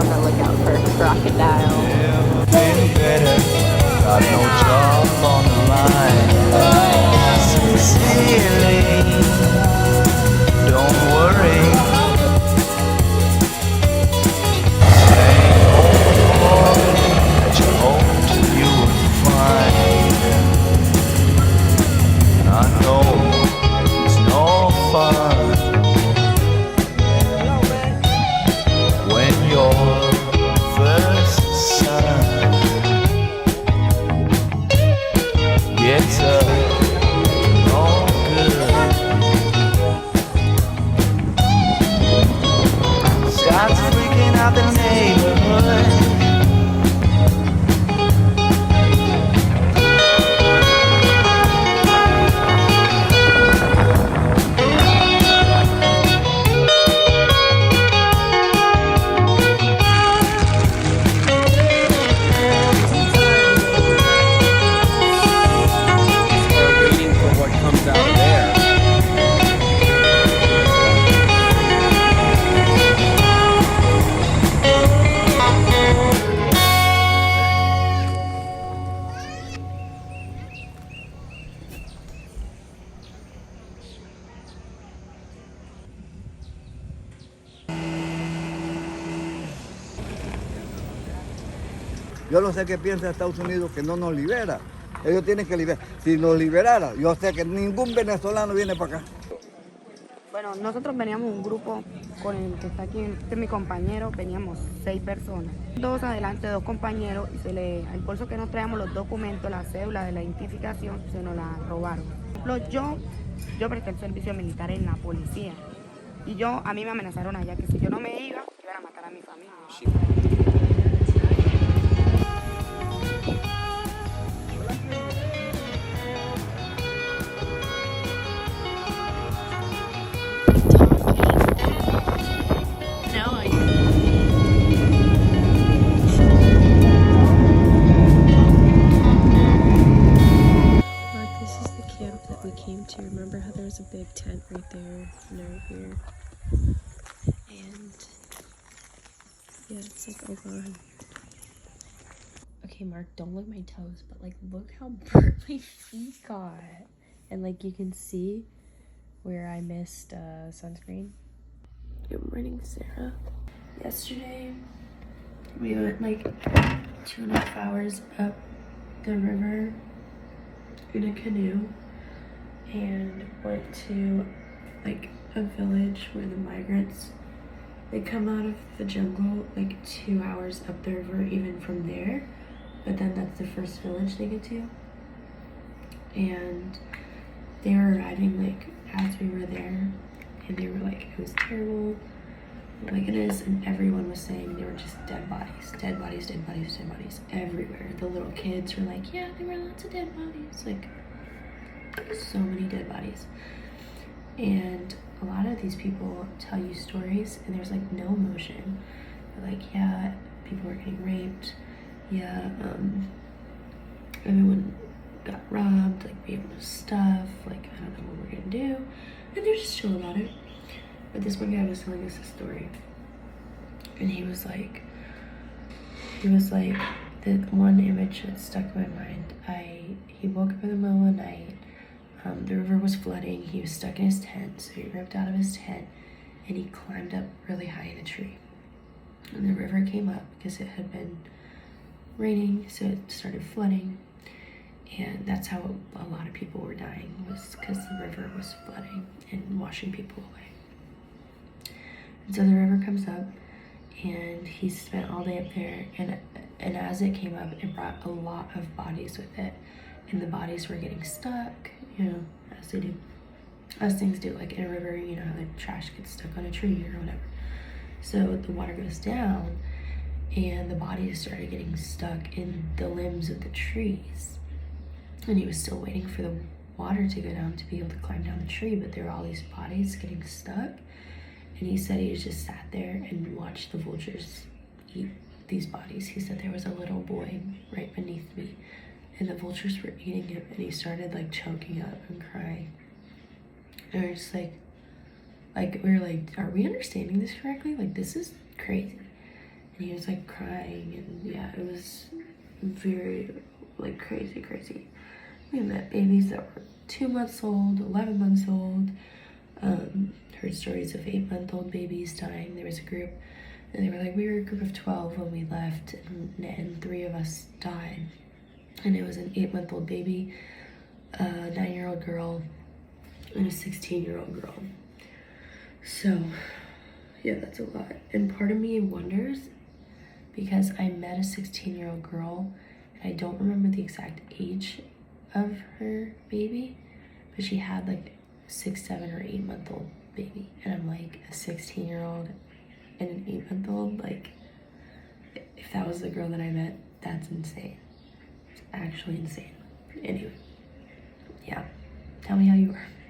on the lookout for crocodile. Never been better. Got no job on the line. Sincerely, don't worry. Ain't no more that you hoped you would find. I know it's no fun when your first son gets up no good, starts freaking out the neighborhood. We're waiting for what comes out of there. Yo no sé qué piensa Estados Unidos que no nos libera. Ellos tienen que liberar. Si nos liberara, yo sé que ningún venezolano viene para acá. Bueno, nosotros veníamos un grupo con el que está aquí, este es mi compañero, veníamos 6 personas. 2 adelante, 2 compañeros, y al bolso que nos traíamos los documentos, la cédula de la identificación, se nos la robaron. Por ejemplo, yo presté el servicio militar en la policía, y a mí me amenazaron allá que si yo no me iba, iban a matar a mi familia. Mark, this is the camp that we came to. Remember how there was a big tent right there and right here? And yeah, it's like all gone. Okay, Mark, don't lick my toes, but like look how burnt my feet got. And like you can see where I missed sunscreen. Good morning, Sarah. Yesterday, we went like 2.5 hours up the river in a canoe and went to like a village where the migrants, they come out of the jungle like 2 hours up the river even from there, but then that's the first village they get to. And they were arriving like as we were there, and they were like, it was terrible, oh my goodness, and everyone was saying they were just dead bodies, dead bodies, dead bodies, dead bodies everywhere. The little kids were like, yeah, there were lots of dead bodies, like so many dead bodies. And a lot of these people tell you stories and there's like no emotion. They're like, yeah, people were getting raped, yeah, everyone got robbed, like we have no stuff, like I don't know what we're gonna do, and they're just chill about it. But this one guy was telling us a story, and he was like, the one image that stuck in my mind. He woke up in the middle of the night. The river was flooding. He was stuck in his tent, so he ripped out of his tent, and he climbed up really high in a tree. And the river came up because it had been raining, so it started flooding. And that's how a lot of people were dying, was because the river was flooding and washing people away. And so the river comes up, and he spent all day up there, and as it came up, it brought a lot of bodies with it, and the bodies were getting stuck, you know, as they do, as things do, like in a river, you know how the trash gets stuck on a tree or whatever. So the water goes down, and the bodies started getting stuck in the limbs of the trees. And he was still waiting for the water to go down to be able to climb down the tree, but there were all these bodies getting stuck. And he said he just sat there and watched the vultures eat these bodies. He said there was a little boy right beneath me, and the vultures were eating him, and he started like choking up and crying. And we're just like we were like, are we understanding this correctly? Like, this is crazy. and he was like crying, and yeah, it was very like crazy. We met babies that were 2 months old, 11 months old. Heard stories of 8-month-old babies dying. There was a group, and they were like, we were a group of 12 when we left, and 3 of us died. And it was an 8-month-old baby, a 9-year-old girl, and a 16-year-old girl. So, yeah, that's a lot. And part of me wonders, because I met a 16-year-old girl, and I don't remember the exact age of her baby, but she had like 6, 7, or 8-month-old baby. And I'm like, a 16-year-old and an 8-month-old, like, if that was the girl that I met, that's insane. It's actually insane. Anyway, yeah, tell me how you were.